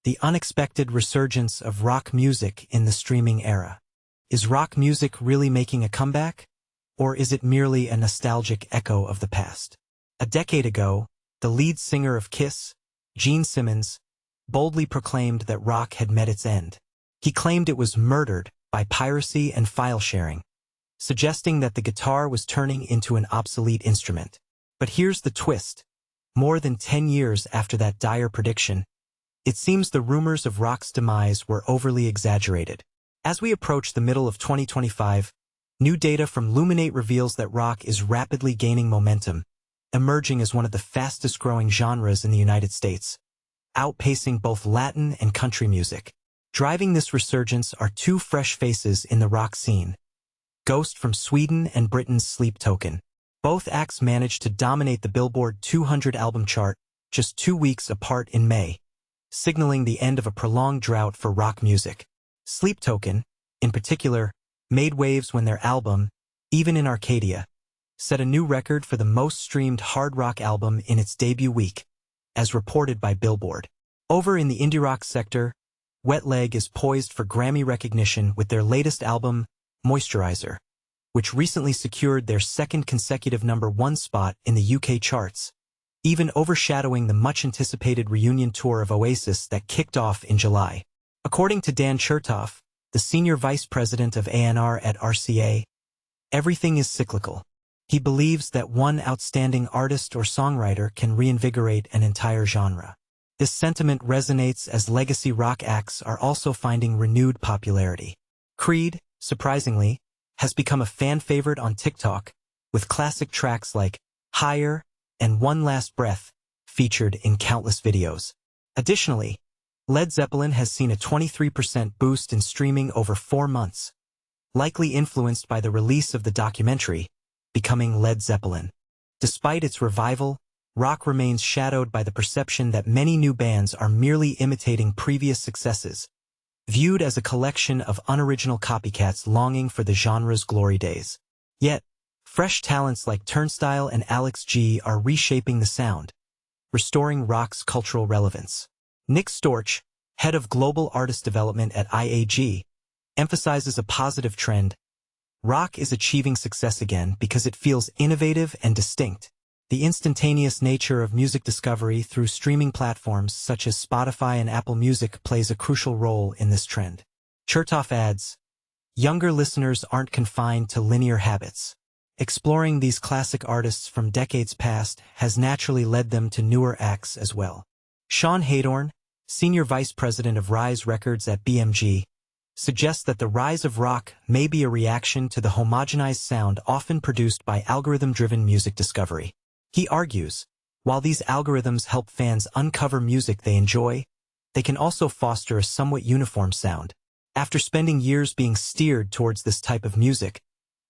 the unexpected resurgence of rock music in the streaming era. Is rock music really making a comeback? Or is it merely a nostalgic echo of the past? A decade ago, the lead singer of Kiss, Gene Simmons, boldly proclaimed that rock had met its end. He claimed it was murdered by piracy and file sharing, suggesting that the guitar was turning into an obsolete instrument. But here's the twist. More than 10 years after that dire prediction, it seems the rumors of rock's demise were overly exaggerated. As we approach the middle of 2025, new data from Luminate reveals that rock is rapidly gaining momentum, emerging as one of the fastest-growing genres in the United States, outpacing both Latin and country music. Driving this resurgence are two fresh faces in the rock scene: Ghost from Sweden and Britain's Sleep Token. Both acts managed to dominate the Billboard 200 album chart just 2 weeks apart in May, signaling the end of a prolonged drought for rock music. Sleep Token, in particular, made waves when their album, Even in Arcadia, set a new record for the most streamed hard rock album in its debut week, as reported by Billboard. Over in the indie rock sector, Wet Leg is poised for Grammy recognition with their latest album, Moisturizer, which recently secured their second consecutive #1 spot in the UK charts, even overshadowing the much-anticipated reunion tour of Oasis that kicked off in July. According to Dan Chertoff, the senior vice president of A&R at RCA, everything is cyclical. He believes that one outstanding artist or songwriter can reinvigorate an entire genre. This sentiment resonates as legacy rock acts are also finding renewed popularity. Creed, surprisingly, has become a fan favorite on TikTok, with classic tracks like Higher and One Last Breath featured in countless videos. Additionally, Led Zeppelin has seen a 23% boost in streaming over 4 months, likely influenced by the release of the documentary, Becoming Led Zeppelin. Despite its revival, rock remains shadowed by the perception that many new bands are merely imitating previous successes, viewed as a collection of unoriginal copycats longing for the genre's glory days. Yet, fresh talents like Turnstile and Alex G are reshaping the sound, restoring rock's cultural relevance. Nick Storch, head of global artist development at IAG, emphasizes a positive trend. Rock is achieving success again because it feels innovative and distinct. The instantaneous nature of music discovery through streaming platforms such as Spotify and Apple Music plays a crucial role in this trend. Chertoff adds, younger listeners aren't confined to linear habits. Exploring these classic artists from decades past has naturally led them to newer acts as well. Sean Haydorn, senior vice president of Rise Records at BMG, suggests that the rise of rock may be a reaction to the homogenized sound often produced by algorithm-driven music discovery. He argues, while these algorithms help fans uncover music they enjoy, they can also foster a somewhat uniform sound. After spending years being steered towards this type of music,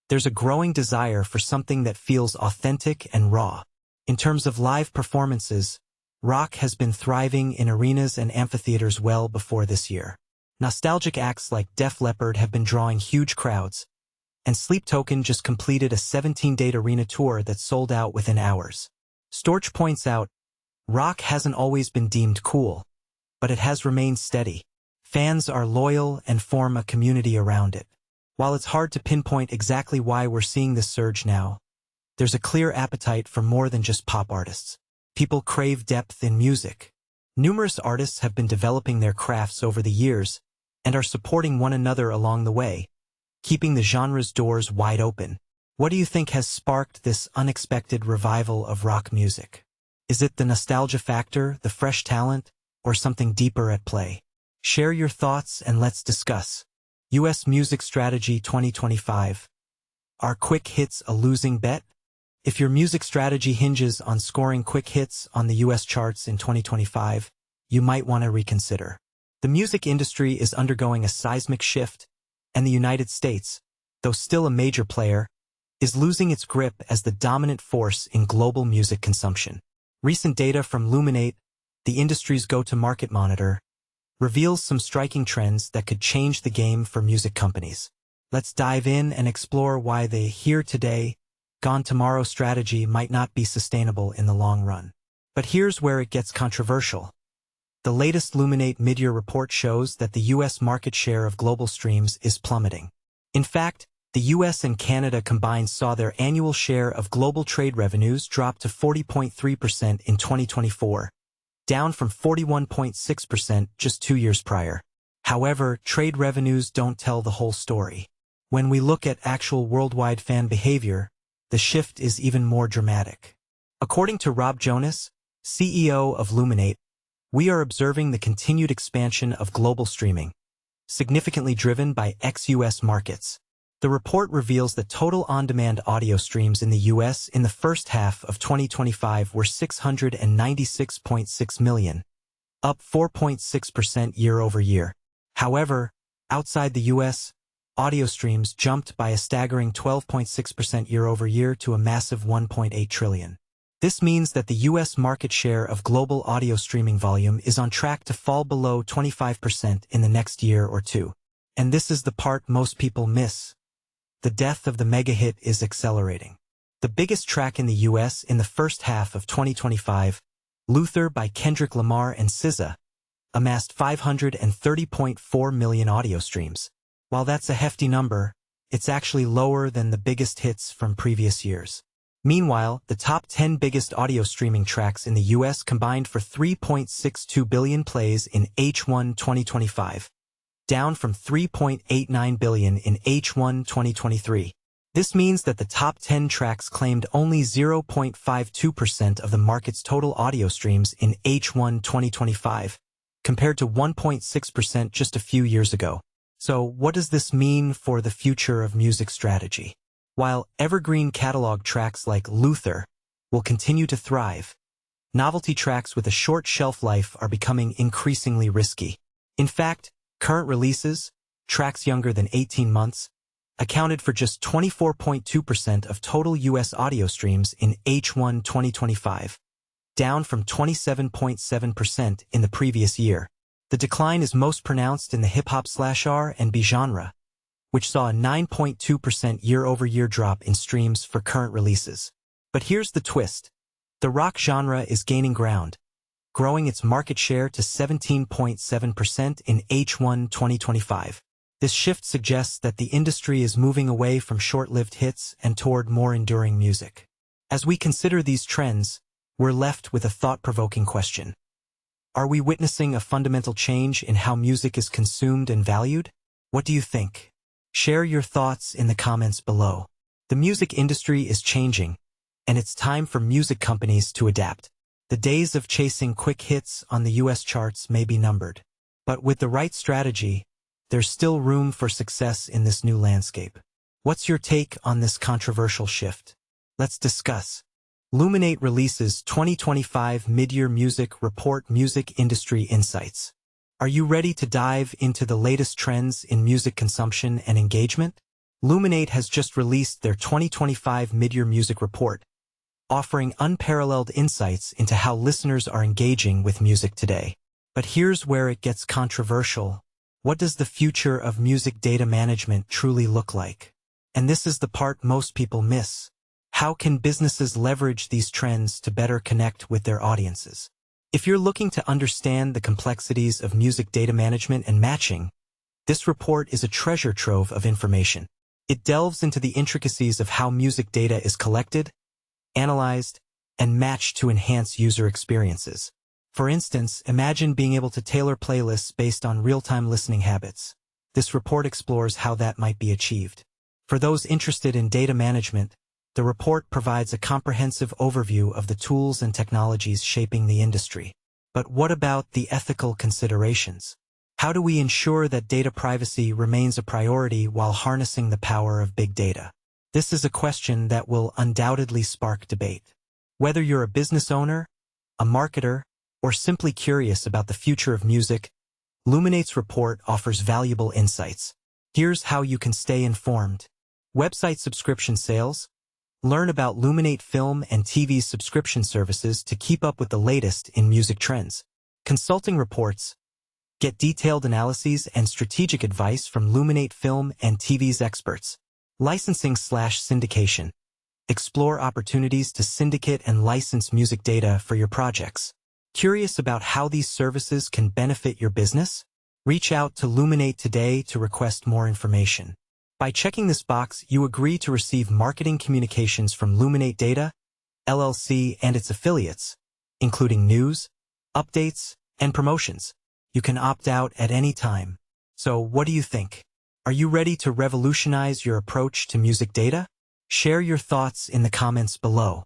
there's a growing desire for something that feels authentic and raw. In terms of live performances, rock has been thriving in arenas and amphitheaters well before this year. Nostalgic acts like Def Leppard have been drawing huge crowds, and Sleep Token just completed a 17-date arena tour that sold out within hours. Storch points out, rock hasn't always been deemed cool, but it has remained steady. Fans are loyal and form a community around it. While it's hard to pinpoint exactly why we're seeing this surge now, there's a clear appetite for more than just pop artists. People crave depth in music. Numerous artists have been developing their crafts over the years and are supporting one another along the way, keeping the genre's doors wide open. What do you think has sparked this unexpected revival of rock music? Is it the nostalgia factor, the fresh talent, or something deeper at play? Share your thoughts and let's discuss. U.S. Music Strategy 2025. Are quick hits a losing bet? If your music strategy hinges on scoring quick hits on the U.S. charts in 2025, you might want to reconsider. The music industry is undergoing a seismic shift, and the United States, though still a major player, is losing its grip as the dominant force in global music consumption. Recent data from Luminate, the industry's go-to-market monitor, reveals some striking trends that could change the game for music companies. Let's dive in and explore why the here today, gone tomorrow strategy might not be sustainable in the long run. But here's where it gets controversial. the latest Luminate Midyear report shows that the U.S. market share of global streams is plummeting. In fact, the U.S. and Canada combined saw their annual share of global trade revenues drop to 40.3% in 2024, down from 41.6% just 2 years prior. However, trade revenues don't tell the whole story. When we look at actual worldwide fan behavior, the shift is even more dramatic. According to Rob Jonas, CEO of Luminate, we are observing the continued expansion of global streaming, significantly driven by ex-US markets. The report reveals that total on-demand audio streams in the U.S. in the first half of 2025 were 696.6 million, up 4.6% year-over-year. However, outside the U.S., audio streams jumped by a staggering 12.6% year-over-year to a massive 1.8 trillion. This means that the U.S. market share of global audio streaming volume is on track to fall below 25% in the next year or two. And this is the part most people miss. The death of the mega hit is accelerating. The biggest track in the U.S. in the first half of 2025, Luther by Kendrick Lamar and SZA, amassed 530.4 million audio streams. While that's a hefty number, it's actually lower than the biggest hits from previous years. Meanwhile, the top 10 biggest audio streaming tracks in the U.S. combined for 3.62 billion plays in H1 2025, down from 3.89 billion in H1 2023. This means that the top 10 tracks claimed only 0.52% of the market's total audio streams in H1 2025, compared to 1.6% just a few years ago. So, what does this mean for the future of music strategy? While evergreen catalog tracks like Luther will continue to thrive, novelty tracks with a short shelf life are becoming increasingly risky. In fact, current releases, tracks younger than 18 months, accounted for just 24.2% of total U.S. audio streams in H1 2025, down from 27.7% in the previous year. The decline is most pronounced in the hip-hop/R&B genre, which saw a 9.2% year-over-year drop in streams for current releases. But here's the twist. The rock genre is gaining ground, growing its market share to 17.7% in H1 2025. This shift suggests that the industry is moving away from short-lived hits and toward more enduring music. As we consider these trends, we're left with a thought-provoking question. Are we witnessing a fundamental change in how music is consumed and valued? What do you think? Share your thoughts in the comments below. The music industry is changing, and it's time for music companies to adapt. The days of chasing quick hits on the US charts may be numbered. But with the right strategy, there's still room for success in this new landscape. What's your take on this controversial shift? Let's discuss. Luminate releases 2025 Midyear Music Report Music Industry Insights. Are you ready to dive into the latest trends in music consumption and engagement? Luminate has just released their 2025 Midyear Music Report, offering unparalleled insights into how listeners are engaging with music today. But here's where it gets controversial. What does the future of music data management truly look like? And this is the part most people miss. How can businesses leverage these trends to better connect with their audiences? If you're looking to understand the complexities of music data management and matching, this report is a treasure trove of information. It delves into the intricacies of how music data is collected, analyzed, and matched to enhance user experiences. For instance, imagine being able to tailor playlists based on real-time listening habits. This report explores how that might be achieved. For those interested in data management, the report provides a comprehensive overview of the tools and technologies shaping the industry. But what about the ethical considerations? How do we ensure that data privacy remains a priority while harnessing the power of big data? This is a question that will undoubtedly spark debate. Whether you're a business owner, a marketer, or simply curious about the future of music, Luminate's report offers valuable insights. Here's how you can stay informed. Website subscription sales. Learn about Luminate Film and TV subscription services to keep up with the latest in music trends. Consulting reports. Get detailed analyses and strategic advice from Luminate Film and TV's experts. Licensing/syndication. Explore opportunities to syndicate and license music data for your projects. Curious about how these services can benefit your business? Reach out to Luminate today to request more information. By checking this box, you agree to receive marketing communications from Luminate Data, LLC and its affiliates, including news, updates, and promotions. You can opt out at any time. So what do you think? Are you ready to revolutionize your approach to music data? Share your thoughts in the comments below.